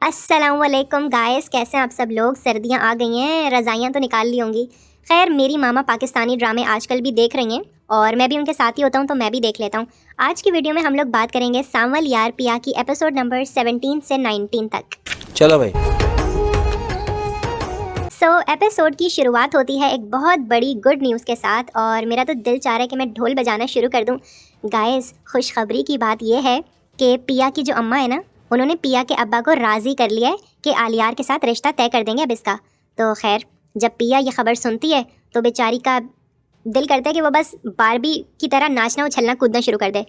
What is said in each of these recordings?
अस्सलामुअलैकुम गाइस, कैसे हैं आप सब लोग। सर्दियां आ गई हैं, रज़ाइयाँ तो निकाल ली होंगी। खैर, मेरी मामा पाकिस्तानी ड्रामे आजकल भी देख रही हैं और मैं भी उनके साथ ही होता हूं तो मैं भी देख लेता हूं। आज की वीडियो में हम लोग बात करेंगे सांवल यार पिया की एपिसोड नंबर 17 से 19 तक। चलो भाई। एपिसोड की शुरुआत होती है एक बहुत बड़ी गुड न्यूज़ के साथ और मेरा तो दिल चाह रहा है कि मैं ढोल बजाना शुरू कर दूं। गाइस, खुशखबरी की बात यह है कि पिया की जो अम्मा है ना, उन्होंने पिया के अब्बा को राज़ी कर लिया है कि आलियार के साथ रिश्ता तय कर देंगे अब इसका। तो खैर, जब पिया ये खबर सुनती है तो बेचारी का दिल करता है कि वो बस बारबी की तरह नाचना उछलना कूदना शुरू कर दे।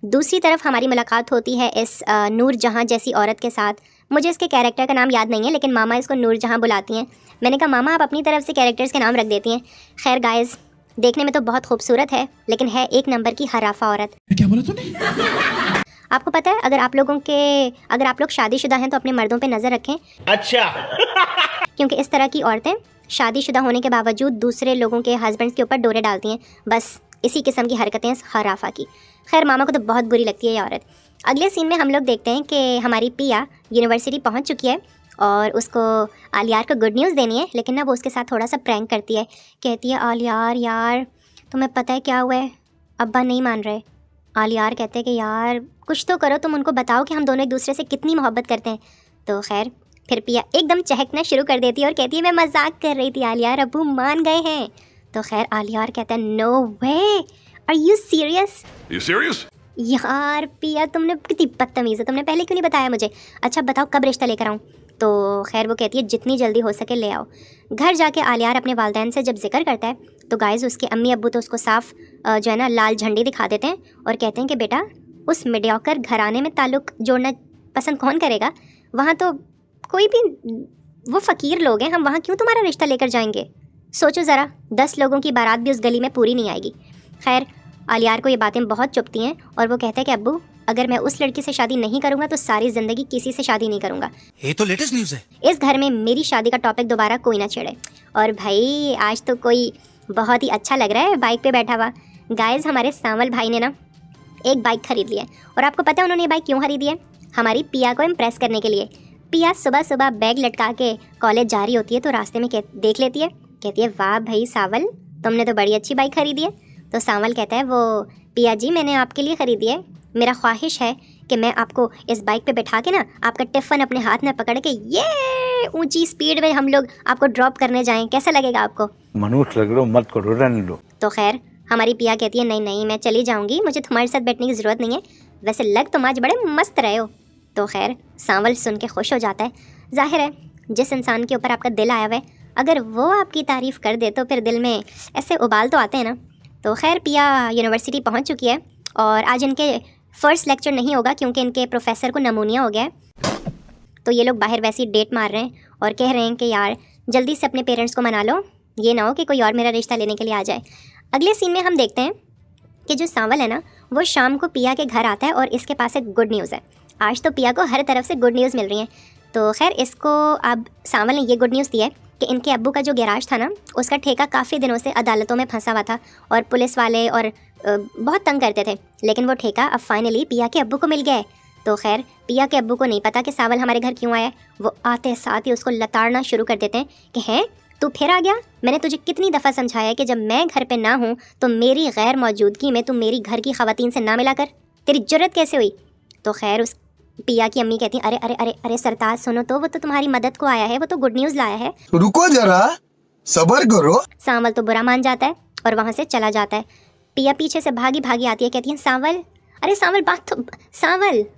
दूसरी तरफ हमारी मुलाकात होती है इस नूर जहाँ जैसी औरत के साथ। मुझे इसके कैरेक्टर का नाम याद नहीं है, लेकिन मामा इसको नूर जहाँ बुलाती हैं। मैंने कहा मामा, आप अपनी तरफ से कैरेक्टर्स के नाम रख देती हैं। खैर गाइस, देखने में तो बहुत खूबसूरत है लेकिन है एक नंबर की हराफा औरत। क्या बोला तूने? आपको पता है, अगर आप लोग शादीशुदा हैं तो अपने मर्दों पे नज़र रखें। अच्छा। क्योंकि इस तरह की औरतें शादीशुदा होने के बावजूद दूसरे लोगों के हस्बैंड्स के ऊपर डोरे डालती हैं। बस इसी किस्म की हरकतें हराफा की। खैर, मामा को तो बहुत बुरी लगती है ये औरत। अगले सीन में हम लोग देखते हैं कि हमारी पिया यूनिवर्सिटी पहुंच चुकी है और उसको आलियार को गुड न्यूज़ देनी है, लेकिन ना वो उसके साथ थोड़ा सा प्रैंक करती है। कहती है, आलियार यार तुम्हें पता है क्या हुआ है, अब्बा नहीं मान रहे। आलियार कहते हैं कि यार कुछ तो करो, तुम उनको बताओ कि हम दोनों एक दूसरे से कितनी मोहब्बत करते हैं। तो खैर, फिर पिया एकदम चहकना शुरू कर देती है और कहती है मैं मजाक कर रही थी आलियार, अब्बू मान गए हैं। तो खैर आलियार कहता है no way, are you serious? यार पिया, तुमने कितनी बदतमीज़ है, तुमने पहले क्यों नहीं बताया मुझे। अच्छा बताओ कब रिश्ता लेकर आऊँ। तो खैर वो कहती है जितनी जल्दी हो सके ले आओ। घर जाके आलियार अपने वालिदैन से जब जिक्र करता है तो गाइस उसके अम्मी अब्बू तो उसको साफ जो है ना लाल झंडी दिखा देते हैं और कहते हैं कि बेटा, उस मीडियोकर घराने में ताल्लुक़ जोड़ना पसंद कौन करेगा। वहाँ तो कोई भी वो फ़कीर लोग हैं, हम वहाँ क्यों तुम्हारा रिश्ता लेकर जाएंगे। सोचो ज़रा, 10 लोगों की बारात भी उस गली में पूरी नहीं आएगी। खैर, आलियार को ये बातें बहुत चुभती हैं और वो कहता है कि अब्बू, अगर मैं उस लड़की से शादी नहीं करूँगा तो सारी ज़िंदगी किसी से शादी नहीं करूँगा। ये तो लेटेस्ट न्यूज़ है। इस घर में मेरी शादी का टॉपिक दोबारा कोई ना छेड़े। और भाई आज तो कोई बहुत ही अच्छा लग रहा है बाइक पे बैठा हुआ। गाइस, हमारे सांवल भाई ने ना एक बाइक खरीद ली है और आपको पता है उन्होंने ये बाइक क्यों खरीदी है? हमारी पिया को इम्प्रेस करने के लिए। पिया सुबह सुबह बैग लटका के कॉलेज जा रही होती है तो रास्ते में देख लेती है, कहती है वाह भाई सावल, तुमने तो बड़ी अच्छी बाइक खरीदी है। तो सांवल कहता है वो पिया जी, मैंने आपके लिए ख़रीदी है। मेरा ख्वाहिश है कि मैं आपको इस बाइक पे बैठा के ना आपका टिफ़न अपने हाथ में पकड़ के ये ऊंची स्पीड में हम लोग आपको ड्रॉप करने जाएं, कैसा लगेगा आपको? मनुष्य लग लो, मत करो, रहने दो। तो खैर हमारी पिया कहती है नहीं नहीं, मैं चली जाऊंगी, मुझे तुम्हारे साथ बैठने की ज़रूरत नहीं है, वैसे लग तुम आज बड़े मस्त रहे हो। तो खैर सांवल सुन के खुश हो जाता है। जाहिर है जिस इंसान के ऊपर आपका दिल आया हुआ है, अगर वो आपकी तारीफ़ कर दे तो फिर दिल में ऐसे उबाल तो आते हैं ना। तो खैर पिया यूनिवर्सिटी पहुंच चुकी है और आज इनके फ़र्स्ट लेक्चर नहीं होगा क्योंकि इनके प्रोफेसर को नमूनिया हो गया है। तो ये लोग बाहर वैसे ही डेट मार रहे हैं और कह रहे हैं कि यार जल्दी से अपने पेरेंट्स को मना लो, ये ना हो कि कोई और मेरा रिश्ता लेने के लिए आ जाए। अगले सीन में हम देखते हैं कि जो सांवल है ना, वो शाम को पिया के घर आता है और इसके पास एक गुड न्यूज़ है। आज तो पिया को हर तरफ से गुड न्यूज़ मिल रही है। तो खैर इसको अब सांवल ने ये गुड न्यूज़ दी है कि इनके अब्बू का जो गैराज था ना, उसका ठेका काफ़ी दिनों से अदालतों में फंसा हुआ था और पुलिस वाले और बहुत तंग करते थे, लेकिन वो ठेका अब फाइनली पिया के अब्बू को मिल गया है। तो खैर पिया के अब्बू को नहीं पता कि सांवल हमारे घर क्यों आया है। वो आते साथ ही उसको लताड़ना शुरू कर देते हैं कि हैं तू फिर आ गया, मैंने तुझे कितनी दफ़ा समझाया है कि जब मैं घर पे ना हूँ तो मेरी गैर मौजूदगी में तुम मेरी घर की ख़वातीन से ना मिला कर, तेरी जुर्रत कैसे हुई। तो खैर उस पिया की अम्मी कहती अरे अरे अरे अरे सरताज सुनो तो, वो तो तुम्हारी मदद को आया है, वो तो गुड न्यूज़ लाया है, रुको जरा, सबर करो। सांवल तो बुरा मान जाता है और वहाँ से चला जाता है। पिया पीछे से भागी भागी आती है, कहती है सांवल, अरे सांवल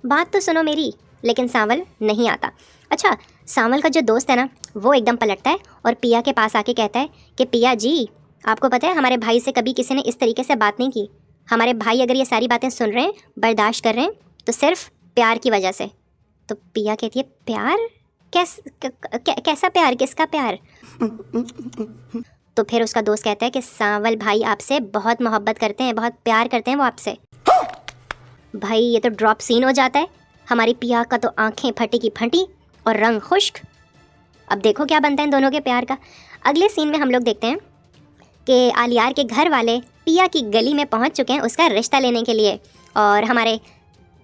बात तो सुनो मेरी। लेकिन सांवल नहीं आता। अच्छा, सांवल का जो दोस्त है ना, वो एकदम पलटता है और पिया के पास आके कहता है कि पिया जी, आपको पता है हमारे भाई से कभी किसी ने इस तरीके से बात नहीं की। हमारे भाई अगर ये सारी बातें सुन रहे हैं, बर्दाश्त कर रहे हैं तो सिर्फ प्यार की वजह से। तो पिया कहती है प्यार? कैसा प्यार, किसका प्यार? तो फिर उसका दोस्त कहता है कि सांवल भाई आपसे बहुत मोहब्बत करते हैं, बहुत प्यार करते हैं वो आपसे। भाई ये तो ड्रॉप सीन हो जाता है। हमारी पिया का तो आंखें फटी की फटी और रंग खुश्क। अब देखो क्या बनता है इन दोनों के प्यार का। अगले सीन में हम लोग देखते हैं कि आलियार के घर वाले पिया की गली में पहुंच चुके हैं उसका रिश्ता लेने के लिए और हमारे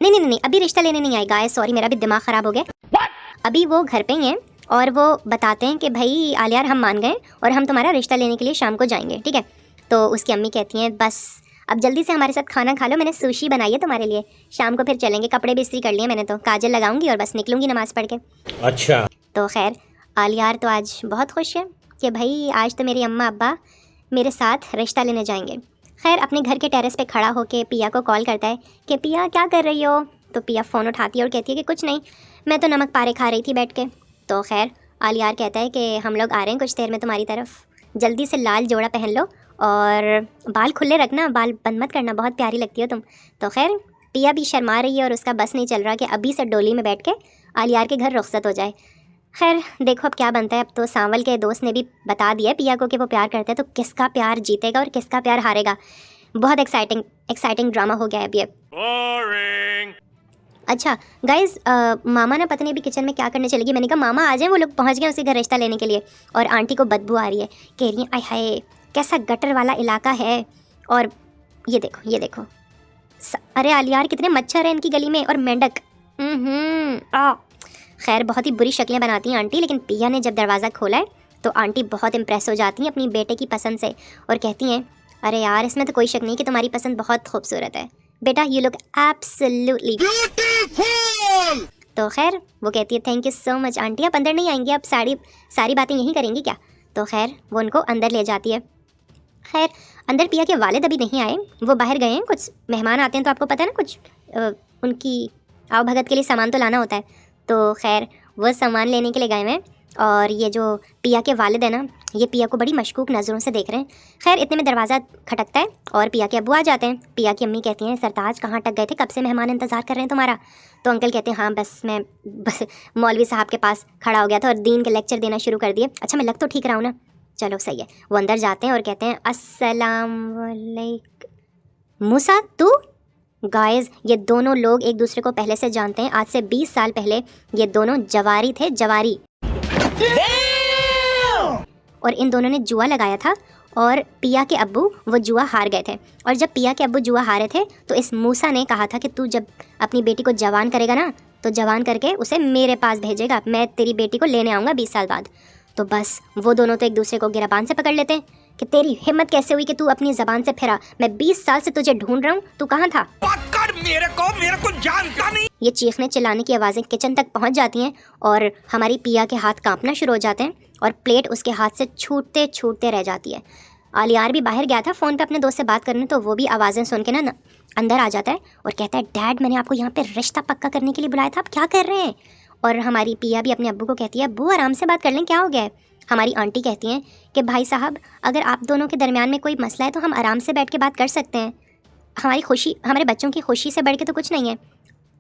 नहीं, अभी रिश्ता लेने नहीं आई गाइस, सॉरी मेरा भी दिमाग ख़राब हो गया। अभी वो घर पे ही हैं और वो बताते हैं कि भाई आलियार हम मान गए और हम तुम्हारा रिश्ता लेने के लिए शाम को जाएंगे, ठीक है। तो उसकी अम्मी कहती हैं बस अब जल्दी से हमारे साथ खाना खा लो, मैंने सुशी बनाई है तुम्हारे लिए, शाम को फिर चलेंगे, कपड़े भी इस्त्री कर लिए मैंने, तो काजल लगाऊंगी और बस निकलूंगी नमाज़ पढ़ के। अच्छा। तो खैर आलियार तो आज बहुत खुश है कि भाई आज तो मेरी अम्मा अब्बा मेरे साथ रिश्ता लेने जाएंगे। खैर अपने घर के टेरेस पे खड़ा होकर पिया को कॉल करता है कि पिया क्या कर रही हो। तो पिया फ़ोन उठाती है और कहती है कि कुछ नहीं, मैं तो नमक पारे खा रही थी बैठ के। तो खैर आलियार कहता है कि हम लोग आ रहे हैं कुछ देर में तुम्हारी तरफ, जल्दी से लाल जोड़ा पहन लो और बाल खुले रखना, बाल बंद मत करना, बहुत प्यारी लगती हो तुम। तो खैर पिया भी शर्मा रही है और उसका बस नहीं चल रहा कि अभी से डोली में बैठ के आलियार के घर रुखसत हो जाए। खैर देखो अब क्या बनता है। अब तो सांवल के दोस्त ने भी बता दिया पिया को कि वो प्यार करते हैं, तो किसका प्यार जीतेगा और किसका प्यार हारेगा, बहुत एक्साइटिंग ड्रामा हो गया है अभी। अच्छा गाइज मामा ना पता नहीं अभी किचन में क्या करने चलेगी। मैंने कहा मामा आ जाएं, वो लोग पहुंच गए उसके घर रिश्ता लेने के लिए। और आंटी को बदबू आ रही है, कह रही है आय हाय कैसा गटर वाला इलाका है, और ये देखो अरे आलियार कितने मच्छर हैं इनकी गली में और मेंढक। खैर बहुत ही बुरी शक्लें बनाती हैं आंटी, लेकिन पिया ने जब दरवाज़ा खोला है तो आंटी बहुत इम्प्रेस हो जाती हैं अपनी बेटे की पसंद से और कहती हैं अरे यार इसमें तो कोई शक नहीं कि तुम्हारी पसंद बहुत खूबसूरत है बेटा, यू लुक एब्सोल्युटली ब्यूटीफुल। तो खैर वो कहती है thank you so much aunty, आप अंदर नहीं आएंगी, आप सारी बातें यहीं करेंगी क्या। तो खैर वो उनको अंदर ले जाती है। खैर अंदर पिया के वालिद अभी नहीं आए, वो बाहर गए हैं, कुछ मेहमान आते हैं तो आपको पता है ना, कुछ उनकी आवभगत के लिए सामान तो लाना होता है। तो खैर वो सामान लेने के लिए गए हैं और ये जो पिया के वालिद है ना, ये पिया को बड़ी मशकूक नज़रों से देख रहे हैं। खैर इतने में दरवाज़ा खटकता है और पिया के अब्बू आ जाते हैं। पिया की अम्मी कहती हैं सरताज कहाँ अटक गए थे, कब से मेहमान इंतज़ार कर रहे हैं तुम्हारा। तो अंकल कहते हैं हाँ मैं बस मौलवी साहब के पास खड़ा हो गया था और दीन के लेक्चर देना शुरू कर दिए। अच्छा मैं लग तो ठीक रहा हूँ ना, चलो सही है। वो अंदर जाते हैं और कहते हैं अस्सलाम वालेकुम मूसा तू। गाइस ये दोनों लोग एक दूसरे को पहले से जानते हैं, आज से 20 साल पहले ये दोनों जवारी थे, जवारी। और इन दोनों ने जुआ लगाया था और पिया के अब्बू वो जुआ हार गए थे। और जब पिया के अब्बू जुआ हारे थे तो इस मूसा ने कहा था कि तू जब अपनी बेटी को जवान करेगा ना तो जवान करके उसे मेरे पास भेजेगा, मैं तेरी बेटी को लेने आऊँगा 20 साल बाद। तो बस वो दोनों तो एक दूसरे को गिरबान से पकड़ लेते हैं कि तेरी हिम्मत कैसे हुई कि तू अपनी ज़बान से फिरा, मैं 20 साल से तुझे ढूंढ रहा हूँ, तू कहाँ था। मेरे को जानता नहीं। ये चीखने चिल्लाने की आवाज़ें किचन तक पहुँच जाती हैं और हमारी पिया के हाथ कांपना शुरू हो जाते हैं और प्लेट उसके हाथ से छूटते रह जाती है। आलियार भी बाहर गया था फ़ोन पे अपने दोस्त से बात करने, तो वो भी आवाज़ें सुन के ना अंदर आ जाता है और कहता है डैड मैंने आपको यहाँ पे रिश्ता पक्का करने के लिए बुलाया था, आप क्या कर रहे हैं। और हमारी पिया भी अपने अब्बू को कहती है अब्बू आराम से बात कर लें, क्या हो गया है। हमारी आंटी कहती हैं कि भाई साहब अगर आप दोनों के दरमियान में कोई मसला है तो हम आराम से बैठ के बात कर सकते हैं, हमारी खुशी हमारे बच्चों की खुशी से बढ़ के तो कुछ नहीं है।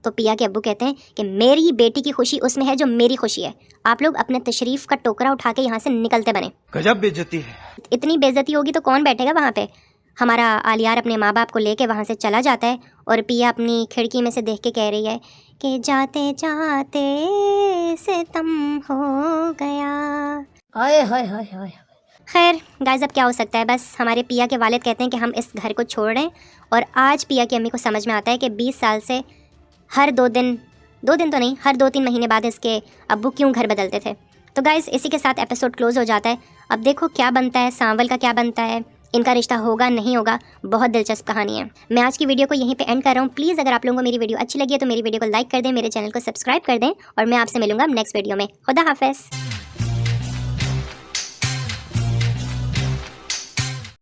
तो पिया के अब्बू कहते हैं कि मेरी बेटी की खुशी उसमें है जो मेरी खुशी है, आप लोग अपने तशरीफ़ का टोकरा उठा के यहाँ से निकलते बने। गजब बेइज्जती है। इतनी बेइज्जती होगी तो कौन बैठेगा वहाँ पे। हमारा आलियार अपने माँ बाप को लेके वहाँ से चला जाता है और पिया अपनी खिड़की में से देख के कह रही है कि जाते जाते सितम हो गया। हाय हाय हाय हाय। खैर गाइस अब क्या हो सकता है, बस हमारे पिया के वालिद कहते हैं कि हम इस घर को छोड़ रहे हैं। और आज पिया की अम्मी को समझ में आता है कि 20 साल से हर 2 दिन तो नहीं, हर 2-3 महीने बाद इसके अब्बू क्यों घर बदलते थे। तो गाइस इसी के साथ एपिसोड क्लोज हो जाता है। अब देखो क्या बनता है, सांवल का क्या बनता है, इनका रिश्ता होगा नहीं होगा, बहुत दिलचस्प कहानी है। मैं आज की वीडियो को यहीं पे एंड कर रहा हूँ। प्लीज़ अगर आप लोगों को मेरी वीडियो अच्छी लगी है तो मेरी वीडियो को लाइक कर दें, मेरे चैनल को सब्सक्राइब कर दें और मैं आपसे मिलूंगा नेक्स्ट वीडियो में। खुदा हाफिज़।